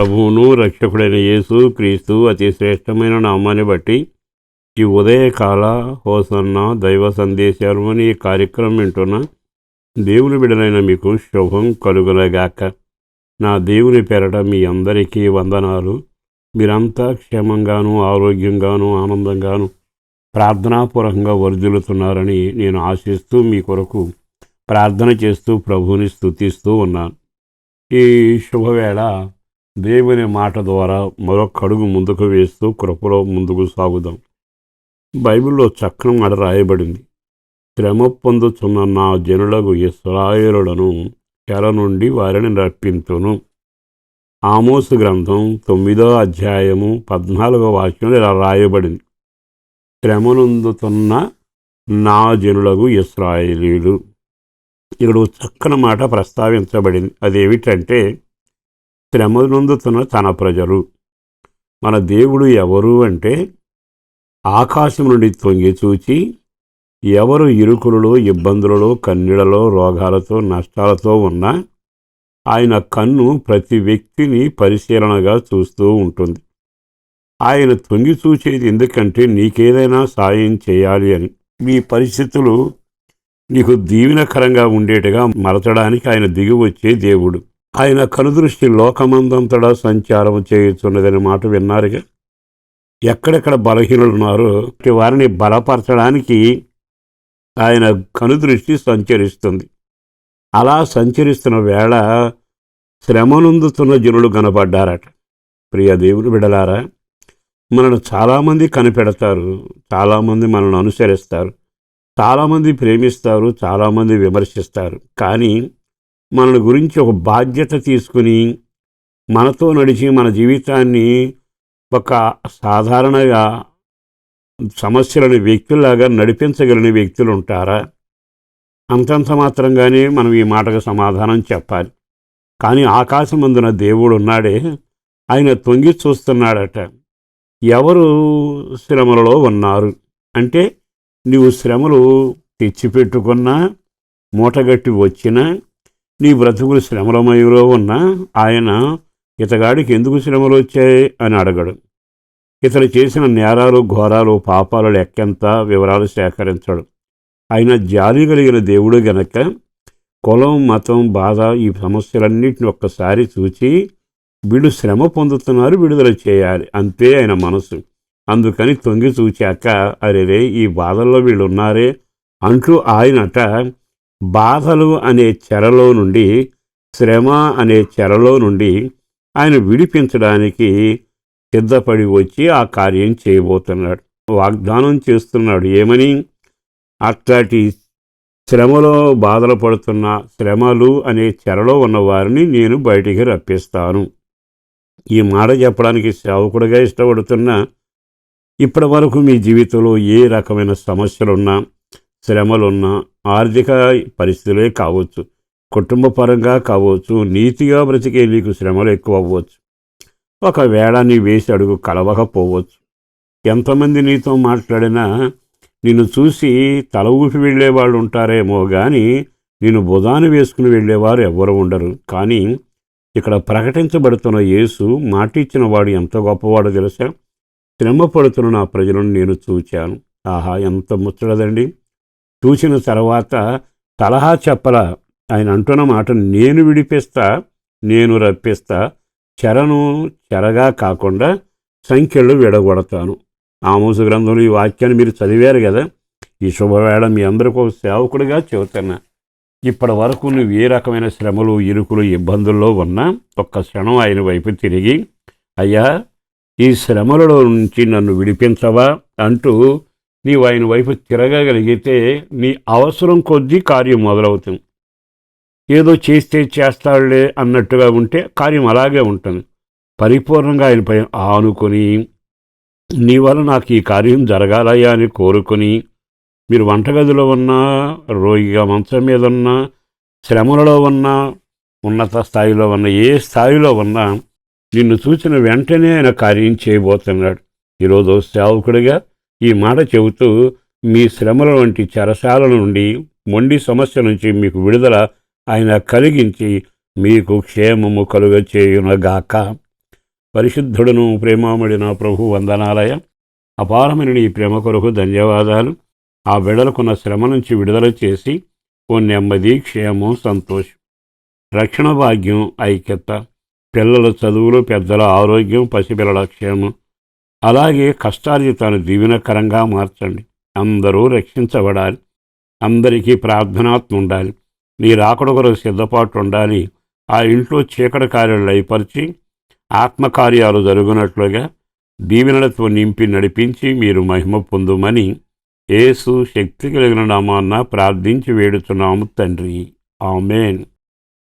ప్రభువును రక్షకుడైన యేసు క్రీస్తు అతి శ్రేష్టమైన నామాన్ని బట్టి ఈ ఉదయకాల హోసన్న దైవ సందేశాలు అని ఈ కార్యక్రమం వింటున్న దేవుని బిడ్డలైన మీకు శుభం కలుగులగాక. నా దేవుని పేరట మీ అందరికీ వందనాలు. మీరంతా క్షేమంగాను ఆరోగ్యంగాను ఆనందంగాను ప్రార్థనాపూర్వకంగా వర్ధిల్లుతున్నారని నేను ఆశిస్తూ మీ కొరకు ప్రార్థన చేస్తూ ప్రభువుని స్తుతిస్తూ ఉన్నాను. ఈ శుభవేళ దేవుని మాట ద్వారా మరొక అడుగు ముందుకు వేస్తూ కృపలో ముందుకు సాగుదాం. బైబిల్లో చక్కని మాట రాయబడింది, శ్రమ పొందుతున్న నా జనులకు ఇశ్రాయేలులను చెర నుండి వారిని రప్పింతును. ఆమోసు గ్రంథం 9వ అధ్యాయము 14వ వాక్యం ఇలా రాయబడింది, శ్రమనందుతున్న నా జనులకు ఇశ్రాయేలీలు. ఇక్కడ చక్కని మాట ప్రస్తావించబడింది. అదేమిటంటే శ్రమనందుతున్న తన ప్రజలు. మన దేవుడు ఎవరు అంటే ఆకాశం నుండి తొంగి చూచి ఎవరు ఇరుకులలో ఇబ్బందులలో కన్నీళ్లలో రోగాలతో నష్టాలతో ఉన్నా ఆయన కన్ను ప్రతి వ్యక్తిని పరిశీలనగా చూస్తూ ఉంటుంది. ఆయన తొంగి చూచేది ఎందుకంటే నీకేదైనా సాయం చేయాలి అని. మీ పరిస్థితులు నీకు దీవెనకరంగా ఉండేట్టుగా మలచడానికి ఆయన దిగి వచ్చే దేవుడు. ఆయన కనుదృష్టి లోకమందంతటా సంచారం చేయుచున్నదనే మాట విన్నారుగా. ఎక్కడెక్కడ బలహీనులు ఉన్నారో వారిని బలపరచడానికి ఆయన కనుదృష్టి సంచరిస్తుంది. అలా సంచరిస్తున్న వేళ శ్రమనందుతున్న జనులు కనబడ్డారట. ప్రియ దేవుని బిడ్డలారా, మనను చాలామంది కనిపెడతారు, చాలామంది మనల్ని అనుసరిస్తారు, చాలామంది ప్రేమిస్తారు, చాలామంది విమర్శిస్తారు. కానీ మన గురించి ఒక బాధ్యత తీసుకుని మనతో నడిచి మన జీవితాన్ని ఒక సాధారణంగా సమస్యలని వ్యక్తుల్లాగా నడిపించగలిగిన వ్యక్తులు ఉంటారా? అంతంత మాత్రంగానే మనం ఈ మాటకు సమాధానం చెప్పాలి. కానీ ఆకాశమందున దేవుడు ఉన్నాడే, ఆయన తొంగి చూస్తున్నాడట. ఎవరు శ్రమలలో ఉన్నారు అంటే, నీవు శ్రమలు తెచ్చిపెట్టుకున్నా మూటగట్టి వచ్చినా నీ బ్రతుకులు శ్రమలమయంలో ఉన్నా ఆయన ఇతగాడికి ఎందుకు శ్రమలు వచ్చాయి అని అడగడు. ఇతను చేసిన నేరాలు ఘోరాలు పాపాలు లెక్కెంత వివరాలు సేకరించడు. ఆయన జాలి కలిగిన దేవుడు గనక కులం మతం బాధ ఈ సమస్యలన్నింటిని ఒక్కసారి చూచి వీళ్ళు శ్రమ పొందుతున్నారు, విడుదల చేయాలి, అంతే ఆయన మనసు. అందుకని తొంగి చూచాక అరేరే ఈ బాధల్లో వీళ్ళు ఉన్నారే అంటూ ఆయనట బాధలు అనే చెరలో నుండి, శ్రమ అనే చెరలో నుండి ఆయన విడిపించడానికి సిద్ధపడి వచ్చి ఆ కార్యం చేయబోతున్నాడు. వాగ్దానం చేస్తున్నాడు. ఏమని? అట్లాంటి శ్రమలో బాధలు పడుతున్న, శ్రమలు అనే చెరలో ఉన్న వారిని నేను బయటికి రప్పిస్తాను. ఈ మాట చెప్పడానికి సేవకుడిగా ఇష్టపడుతున్నా, ఇప్పటి వరకు మీ జీవితంలో ఏ రకమైన సమస్యలున్నా, శ్రమలున్నా, ఆర్థిక పరిస్థితులే కావచ్చు, కుటుంబ పరంగా కావచ్చు, నీతిగా బ్రతికే నీకు శ్రమలు ఎక్కువ అవ్వచ్చు. ఒకవేళ నీ వేసి అడుగు కలవకపోవచ్చు. ఎంతమంది నీతో మాట్లాడినా నిన్ను చూసి తల ఊపి వెళ్ళేవాళ్ళు ఉంటారేమో కానీ నిన్ను బుధాన్ని వేసుకుని వెళ్ళేవారు ఎవ్వరు ఉండరు. కానీ ఇక్కడ ప్రకటించబడుతున్న యేసు మాటిచ్చిన వాడు ఎంత గొప్పవాడో తెలుసా? శ్రమ పడుతున్న నా ప్రజలను నేను చూచాను. ఆహా, ఎంత ముచ్చటదండి. చూసిన తర్వాత సలహా చెప్పలా. ఆయన అంటున్న మాట, నేను విడిపిస్తా, నేను రప్పిస్తా, చెరను చెరగా కాకుండా సంఖ్యలు విడగొడతాను. ఆమోసు గ్రంథంలో ఈ వాక్యాన్ని మీరు చదివారు కదా. ఈ శుభవేళ మీ అందరికీ ఒక సేవకుడిగా చెబుతున్నా, ఇప్పటి వరకు నువ్వు ఏ రకమైన శ్రమలు ఇరుకులు ఇబ్బందుల్లో ఉన్నా ఒక్క క్షణం ఆయన వైపు తిరిగి, అయ్యా ఈ శ్రమలలో నుంచి నన్ను విడిపించవా అంటూ నీవు ఆయన వైపు తిరగగలిగితే నీ అవసరం కొద్దీ కార్యం మొదలవుతుంది. ఏదో చేస్తే చేస్తాడులే అన్నట్టుగా ఉంటే కార్యం అలాగే ఉంటుంది. పరిపూర్ణంగా ఆయనపై ఆనుకొని నీ వల్ల నాకు ఈ కార్యం జరగాలయ్యా అని కోరుకొని, మీరు వంటగదిలో ఉన్నా, రోగిగా మంచం మీద ఉన్నా, శ్రమలలో ఉన్నా, ఉన్నత స్థాయిలో ఉన్న, ఏ స్థాయిలో ఉన్నా నిన్ను చూసిన వెంటనే ఆయన కార్యం చేయబోతున్నాడు. ఈరోజు సేవకుడిగా ఈ మాట చెబుతూ మీ శ్రమల వంటి చెరసాల నుండి, మొండి సమస్య నుంచి మీకు విడుదల ఆయన కలిగించి మీకు క్షేమము కలుగ చేయునగాక. పరిశుద్ధుడును ప్రేమామడి నా ప్రభు వందనాలయ. అపారమైన నీ ప్రేమ కొరకు ధన్యవాదాలు. ఆ బిడ్డలకున్న శ్రమ నుంచి విడుదల చేసి ఓ నెమ్మది, క్షేమం, సంతోషం, రక్షణ భాగ్యం, ఐక్యత, పిల్లల చదువులు, పెద్దల ఆరోగ్యం, పసిపిల్లల క్షేమం, అలాగే కష్టార్జితాన్ని దీవెనకరంగా మార్చండి. అందరూ రక్షించబడాలి. అందరికీ ప్రార్థనాత్మ ఉండాలి. నీ రాకడ కొరకు సిద్ధపాటు ఉండాలి. ఆ ఇంట్లో చీకటి కార్యాలు లయపరిచి ఆత్మకార్యాలు జరుగునట్లుగా దీవెనలతో నింపి నడిపించి మీరు మహిమ పొందుమని యేసు శక్తి కలిగిన నామాన్న ప్రార్థించి వేడుచున్నాము తండ్రి. ఆమేన్.